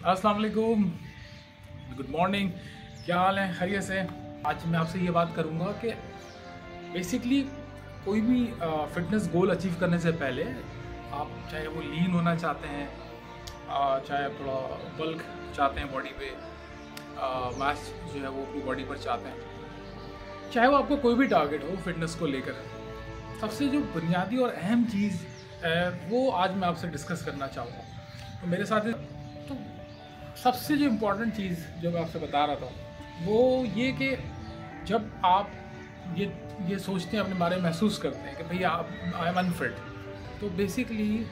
अस्सलाम वालेकुम, good morning. क्या हाल है? खैरियत से? आज मैं आपसे ये बात करूँगा कि बेसिकली कोई भी फिटनेस गोल अचीव करने से पहले आप चाहे वो लीन होना चाहते हैं, चाहे थोड़ा बल्क चाहते हैं बॉडी पे, मास जो है वो अपनी बॉडी पर चाहते हैं, चाहे वो आपका कोई भी टारगेट हो फिटनेस को लेकर, सबसे जो बुनियादी और अहम चीज़ है वो आज मैं आपसे डिस्कस करना चाहूँगा। तो मेरे साथ तो सबसे जो इम्पोर्टेंट चीज़ जो मैं आपसे बता रहा था वो ये कि जब आप ये सोचते हैं, अपने बारे में महसूस करते हैं कि भाई आई एम अनफिट, तो बेसिकली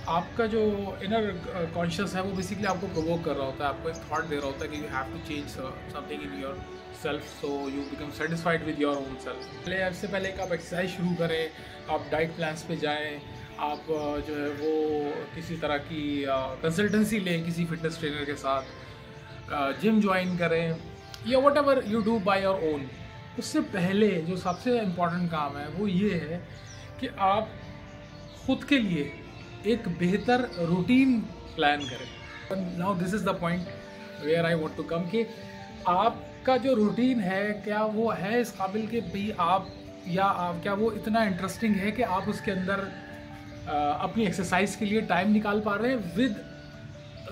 आपका जो इनर कॉन्शियस है वो बेसिकली आपको प्रोवोक कर रहा होता है, आपको एक थॉट दे रहा होता है कि you have to change something in your self so you become satisfied with your own self. इससे पहले कि आप एक्सरसाइज शुरू करें, आप डाइट प्लान्स पे जाएं, आप जो है वो किसी तरह की कंसल्टेंसी लें किसी फिटनेस ट्रेनर के साथ, जिम ज्वाइन करें या what ever you do by your own, उससे पहले जो सबसे इम्पॉर्टेंट काम है वो ये है कि आप खुद के लिए एक बेहतर रूटीन प्लान करें। Now this is the point where I want to come कि आपका जो रूटीन है क्या वो है इस काबिल कि भाई आप क्या वो इतना इंटरेस्टिंग है कि आप उसके अंदर अपनी एक्सरसाइज के लिए टाइम निकाल पा रहे हैं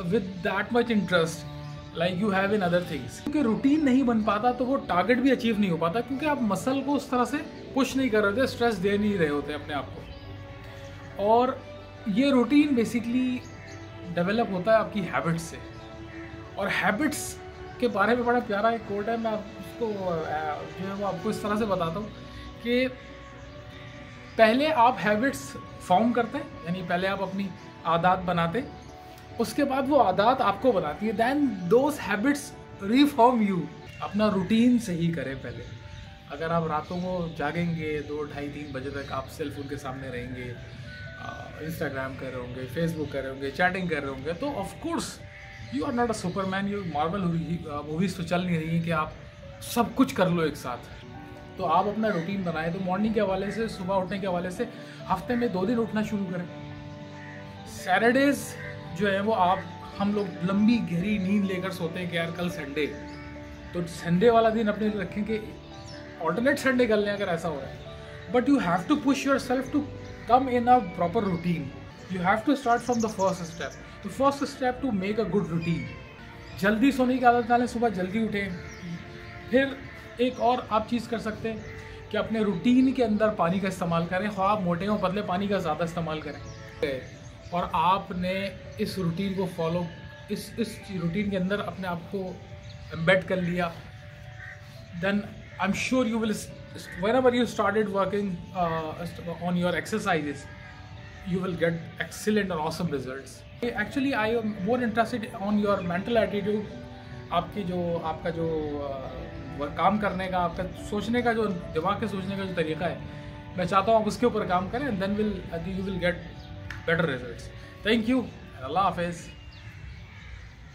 with that much interest like you have in other things. क्योंकि रूटीन नहीं बन पाता तो वो टारगेट भी अचीव नहीं हो पाता, क्योंकि आप मसल को उस तरह से पुश नहीं कर रहे होते, स्ट्रेस दे नहीं रहे होते अपने आप को। और ये रूटीन बेसिकली डेवलप होता है आपकी हैबिट्स से, और हैबिट्स के बारे में बड़ा प्यारा एक कोट है, मैं उसको जो है वो आपको इस तरह से बताता हूँ कि पहले आप हैबिट्स फॉर्म करते हैं, यानी पहले आप अपनी आदत बनाते हैं, उसके बाद वो आदत आपको बनाती है, then those habits reform you. अपना रूटीन सही करें पहले। अगर आप रातों को जागेंगे 2, 2:30, 3 बजे तक, आप सेल फोन के सामने रहेंगे, इंस्टाग्राम कर रहे होंगे, फेसबुक कर रहे होंगे, चैटिंग कर रहे होंगे, तो of course you are not a superman. You Marvel movies तो चल नहीं रही हैं कि आप सब कुछ कर लो एक साथ। तो आप अपना रूटीन बनाएं। तो मॉर्निंग के हवाले से, सुबह उठने के हवाले से हफ्ते में 2 दिन उठना शुरू करें। सैटरडेज़ जो है वो हम लोग लंबी गहरी नींद लेकर सोते हैं कि यार कल संडे, तो संडे वाला दिन अपने रखें कि ऑल्टरनेट संडे कर लें अगर ऐसा हो रहा है। But you have to push your self to come in a proper routine. You have to start from the first step. The first step to make a good routine. जल्दी सोने की आदत डालें, सुबह जल्दी उठें। फिर एक और आप चीज़ कर सकते हैं कि अपने रूटीन के अंदर पानी का इस्तेमाल करें, ख्वाह आप मोटे हो पतले, पानी का ज़्यादा इस्तेमाल करें। और आपने इस रूटीन को फॉलो, इस रूटीन के अंदर अपने आप को एम्बेड कर लिया, then I am sure you will, whenever you started working on your exercises, you will get excellent and awesome results. Actually, I am more interested on your mental attitude. आपका जो काम करने का, आपका सोचने का, जो दिमाग के सोचने का जो तरीका है, मैं चाहता हूँ आप उसके ऊपर काम करें, and then you will get better results. Thank you. Allah Hafiz.